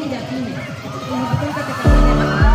ही जाती है तो हॉस्पिटल का चक्कर नहीं है।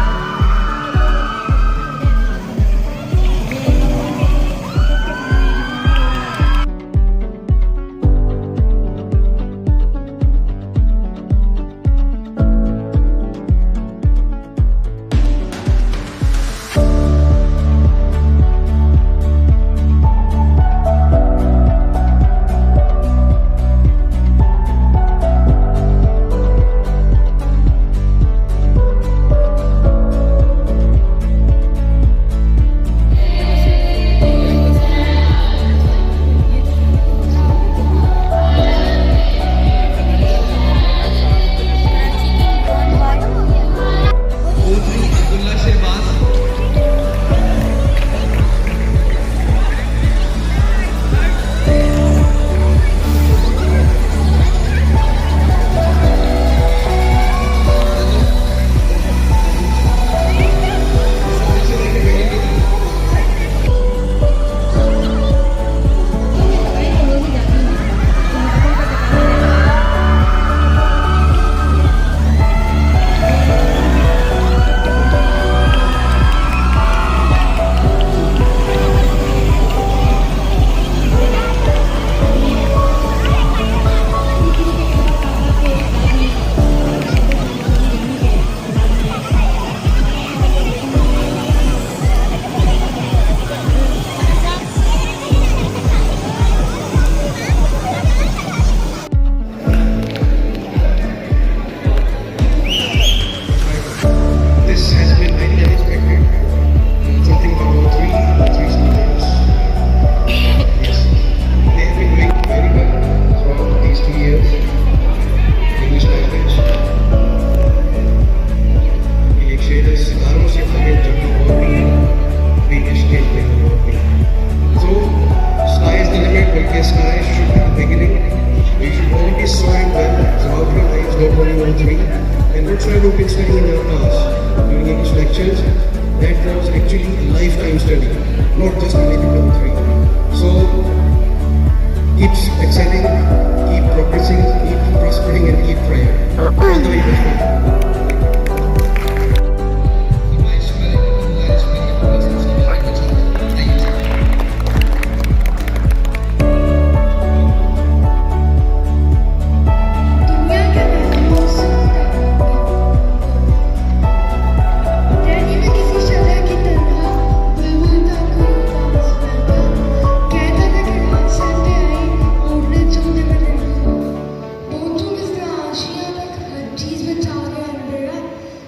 And that's why we've been studying in our class during English lectures. That was actually a lifetime study, not just related to the three. So keep excelling, keep progressing, keep prospering, and keep praying. All the way best.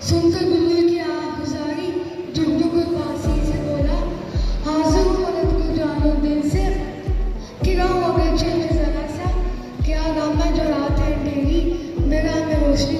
सुनकर बुलबुल की आह गुजारी, जुगनू को पासी से बोला, हाजिर हूँ मदद को जानो दिल से, गिरा हूँ अगर चिल्ल जरा सा, क्या गम है जो रात है अंधेरी, मेरा में रोशनी